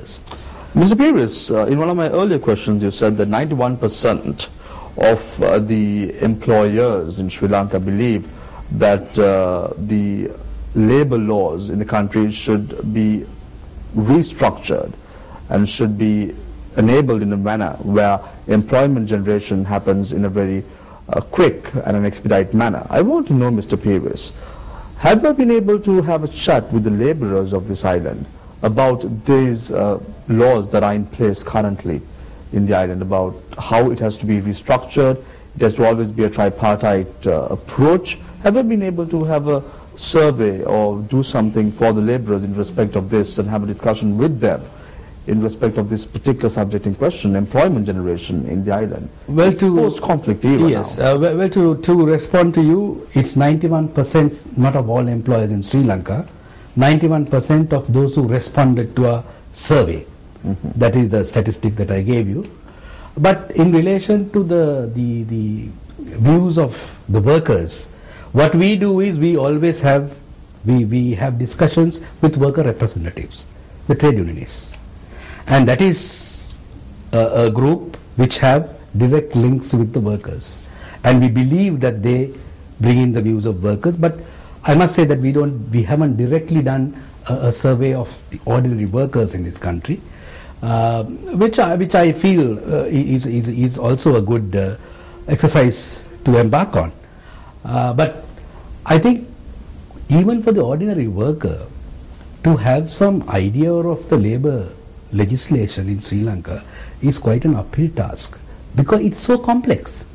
workers. Mr. Peiris, in one of my earlier questions you said that 91% of the employers in Sri Lanka believe that the labor laws in the country should be restructured and should be enabled in a manner where employment generation happens in a very quick and an expedite manner. I want to know, Mr. Peiris, have you been able to have a chat with the laborers of this island about these laws that are in place currently in the island, about how it has to be restructured, it has to always be a tripartite approach? Have you been able to have a survey or do something for the laborers in respect of this and have a discussion with them in respect of this particular subject in question, employment generation in the island? Well, it's post-conflict era. Yes, well, to respond to you, it's 91% not of all employers in Sri Lanka, 91% of those who responded to a survey. That is the statistic that I gave you. But in relation to the views of the workers, what we do is we always have discussions with worker representatives, the trade unionists. And that is a group which have direct links with the workers. And we believe that they bring in the views of workers. But I must say that we haven't directly done a survey of the ordinary workers in this country, which I feel is also a good exercise to embark on. But I think even for the ordinary worker to have some idea of the labor legislation in Sri Lanka is quite an uphill task, because it's so complex.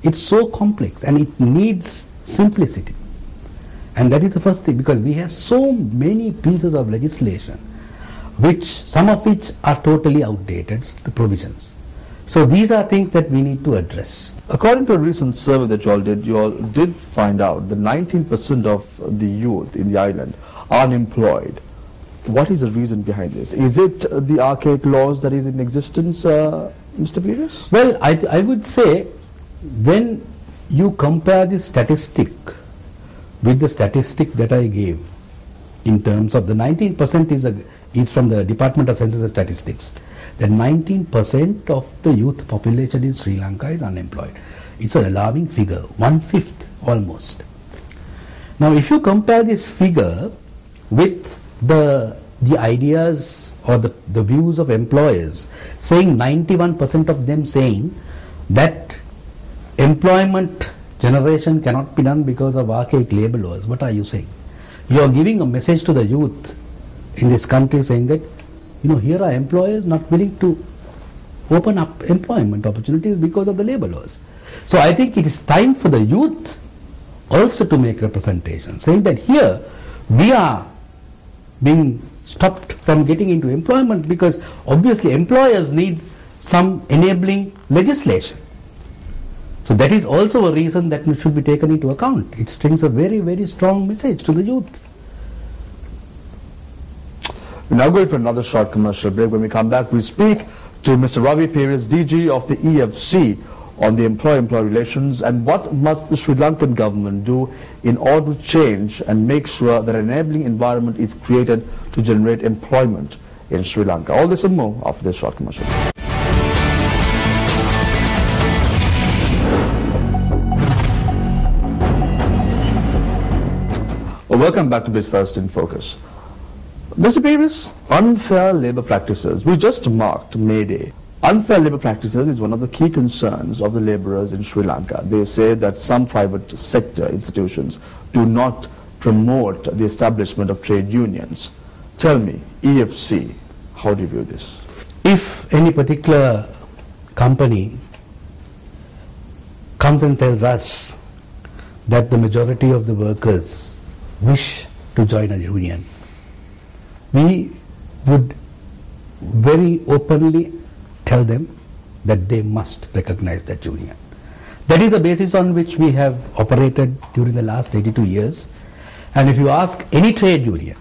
It's so complex and it needs simplicity. And that is the first thing, because we have so many pieces of legislation, some of which are totally outdated, the provisions. So these are things that we need to address. According to a recent survey that you all did find out that 19% of the youth in the island are unemployed. What is the reason behind this? Is it the archaic laws that is in existence, Mr. Peiris? Well, I would say when you compare this statistic with the statistic that I gave in terms of the 19% is from the Department of Census and Statistics, that 19% of the youth population in Sri Lanka is unemployed. It's an alarming figure, 1/5 almost. Now if you compare this figure with the ideas or the views of employers, saying 91% of them saying that employment generation cannot be done because of archaic labor laws, what are you saying? You are giving a message to the youth in this country saying that, here are employers not willing to open up employment opportunities because of the labor laws. So I think it is time for the youth also to make representation, saying that here we are being stopped from getting into employment because obviously employers need some enabling legislation. So that is also a reason that should be taken into account. It sends a very, very strong message to the youth. We're now going for another short commercial break. When we come back, we speak to Mr. Ravi Peiris, DG of the EFC, on the employer-employee relations and what must the Sri Lankan government do in order to change and make sure that an enabling environment is created to generate employment in Sri Lanka. All this and more after this short commercial break. Welcome back to Biz First in Focus. Mr. Peiris, unfair labor practices. We just marked May Day. Unfair labor practices is one of the key concerns of the laborers in Sri Lanka. They say that some private sector institutions do not promote the establishment of trade unions. Tell me, EFC, how do you view this? If any particular company comes and tells us that the majority of the workers wish to join a union, we would very openly tell them that they must recognize that union. That is the basis on which we have operated during the last 82 years. And if you ask any trade union,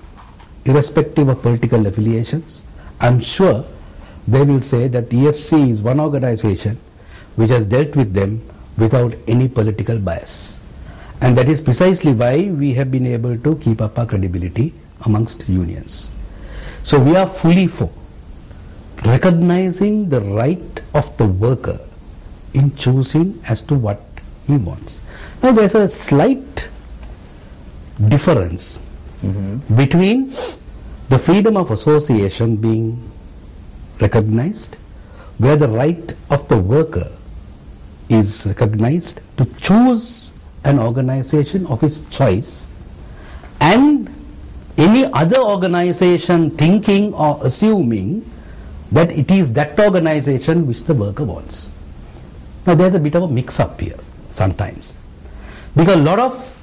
irrespective of political affiliations, I'm sure they will say that the EFC is one organization which has dealt with them without any political bias. And that is precisely why we have been able to keep up our credibility amongst unions. So we are fully for recognizing the right of the worker in choosing as to what he wants. Now there's a slight difference between the freedom of association being recognized, where the right of the worker is recognized to choose an organization of his choice, and any other organization thinking or assuming that it is that organization which the worker wants. Now there's a bit of a mix-up here sometimes, because a lot of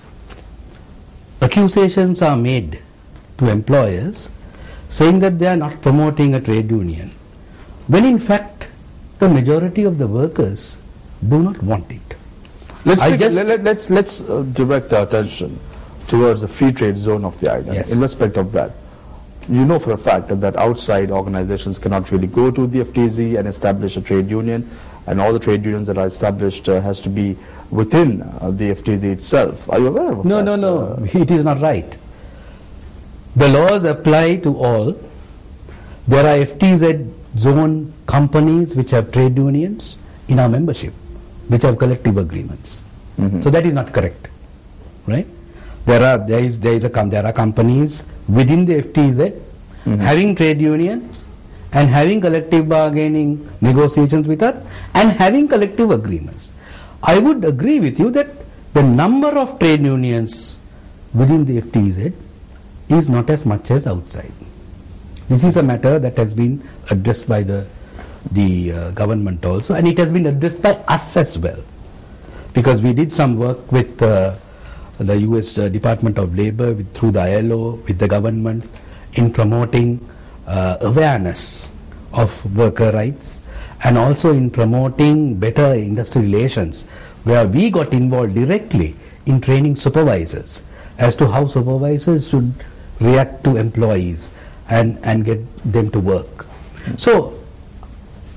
accusations are made to employers saying that they are not promoting a trade union, when in fact the majority of the workers do not want it. Let's direct our attention towards the free trade zone of the island. Yes. In respect of that, you know for a fact that outside organizations cannot really go to the FTZ and establish a trade union, and all the trade unions that are established has to be within the FTZ itself. Are you aware of that? No, it is not right. The laws apply to all. There are FTZ zone companies which have trade unions in our membership, which have collective agreements. So that is not correct, right? There are companies within the FTZ having trade unions and having collective bargaining negotiations with us and having collective agreements. I would agree with you that the number of trade unions within the FTZ is not as much as outside. This is a matter that has been addressed by the government also, and it has been addressed by us as well, because we did some work with the US Department of Labor, through the ILO, with the government, in promoting awareness of worker rights, and also in promoting better industry relations, where we got involved directly in training supervisors as to how supervisors should react to employees and get them to work. So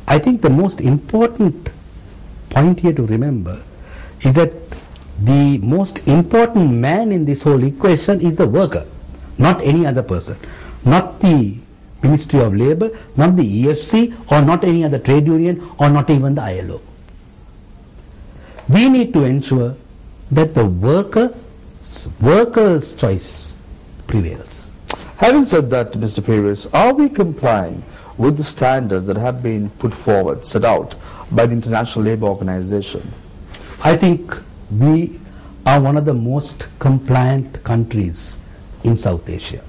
I think the most important point here to remember is that the most important man in this whole equation is the worker, not any other person, not the Ministry of Labor, not the EFC, or not any other trade union, or not even the ILO. We need to ensure that the worker's choice prevails. Having said that, Mr. Pires, are we complying with the standards that have been put forward, set out by the International Labour Organization? I think we are one of the most compliant countries in South Asia.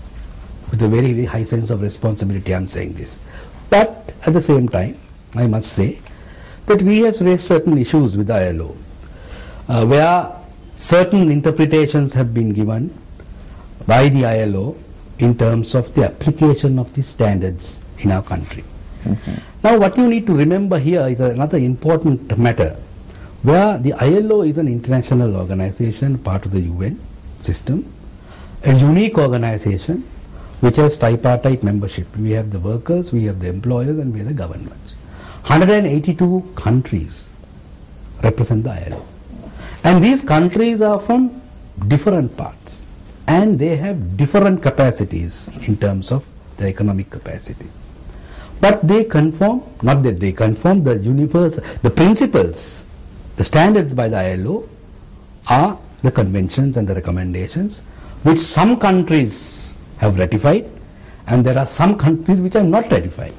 With a very, very high sense of responsibility, I am saying this. But at the same time, I must say that we have raised certain issues with the ILO, where certain interpretations have been given by the ILO in terms of the application of the standards in our country. Now what you need to remember here is another important matter, where the ILO is an international organization, part of the UN system, a unique organization which has tripartite membership. We have the workers, we have the employers, and we have the governments. 182 countries represent the ILO. And these countries are from different parts, and they have different capacities in terms of their economic capacity. But they conform, not that they conform, the principles, the standards by the ILO are the conventions and the recommendations, which some countries have ratified, and there are some countries which have not ratified.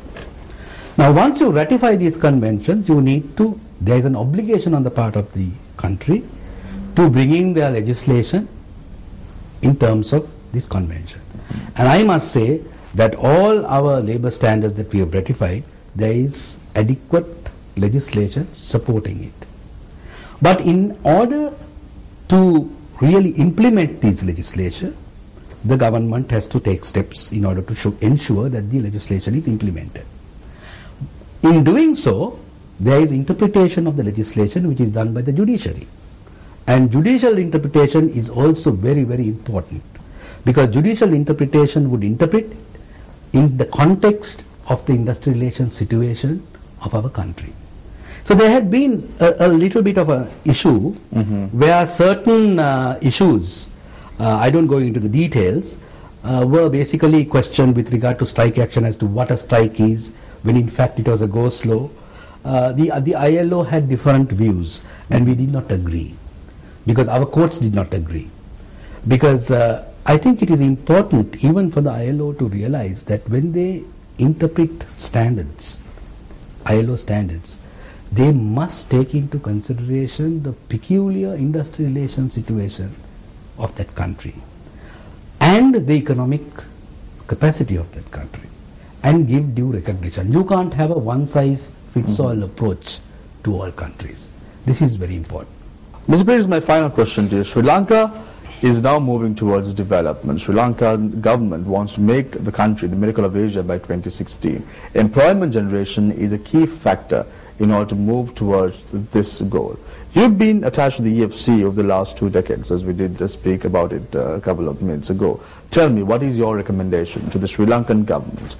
Now once you ratify these conventions, there is an obligation on the part of the country to bring in their legislation in terms of this convention. And I must say that all our labour standards that we have ratified, there is adequate legislation supporting it. But in order to really implement these legislation, the government has to take steps in order to ensure that the legislation is implemented. In doing so, there is interpretation of the legislation which is done by the judiciary. And judicial interpretation is also very, very important, because judicial interpretation would interpret in the context of the industrial relations situation of our country. So there had been a little bit of an issue where certain issues, I don't go into the details, were basically questioned with regard to strike action as to what a strike is, when in fact it was a go slow. The ILO had different views, and we did not agree, because our courts did not agree. Because I think it is important even for the ILO to realize that when they interpret standards, ILO standards, they must take into consideration the peculiar industrial relation situation of that country and the economic capacity of that country, and give due recognition. You can't have a one-size-fits-all approach to all countries. This is very important. Mr. Piri, my final question to you. Sri Lanka is now moving towards development. Sri Lanka government wants to make the country the miracle of Asia by 2016. Employment generation is a key factor in order to move towards this goal. You've been attached to the EFC over the last 2 decades, as we did just speak about it a couple of minutes ago. Tell me, what is your recommendation to the Sri Lankan government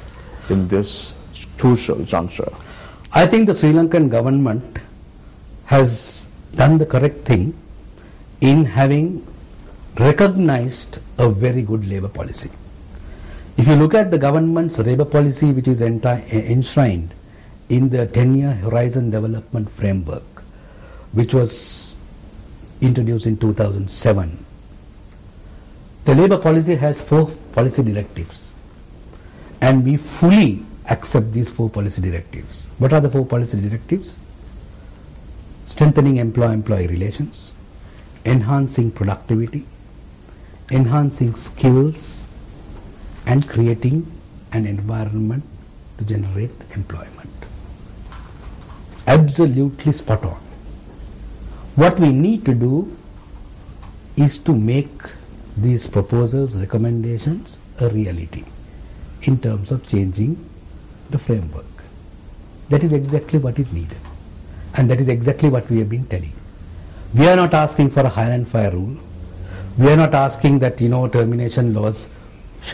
in this crucial juncture? I think the Sri Lankan government has done the correct thing in having recognized a very good labour policy. If you look at the government's labour policy, which is enshrined in the 10-year Horizon Development Framework, which was introduced in 2007, the labour policy has 4 policy directives, and we fully accept these 4 policy directives. What are the 4 policy directives? Strengthening employer-employee relations, enhancing productivity, enhancing skills, and creating an environment to generate employment. Absolutely spot on. What we need to do is to make these proposals, recommendations a reality in terms of changing the framework. That is exactly what is needed, and that is exactly what we have been telling. We are not asking for a hire and fire rule. We are not asking that, termination laws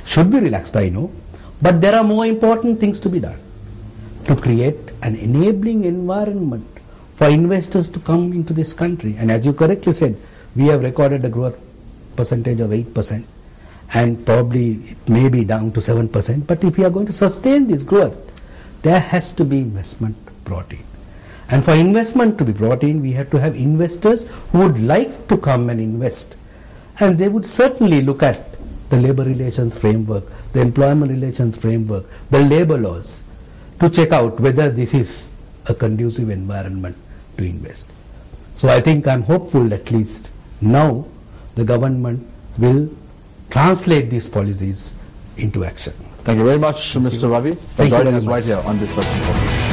should be relaxed, I know, but there are more important things to be done to create an enabling environment for investors to come into this country. And as you correctly said, we have recorded a growth percentage of 8%, and probably it may be down to 7%, but if we are going to sustain this growth, there has to be investment brought in. And for investment to be brought in, we have to have investors who would like to come and invest. And they would certainly look at the labour relations framework, the employment relations framework, the labour laws, to check out whether this is a conducive environment to invest. So I think I'm hopeful at least now the government will translate these policies into action. Thank you very much, Mr. Ravi, for joining us right here on this question.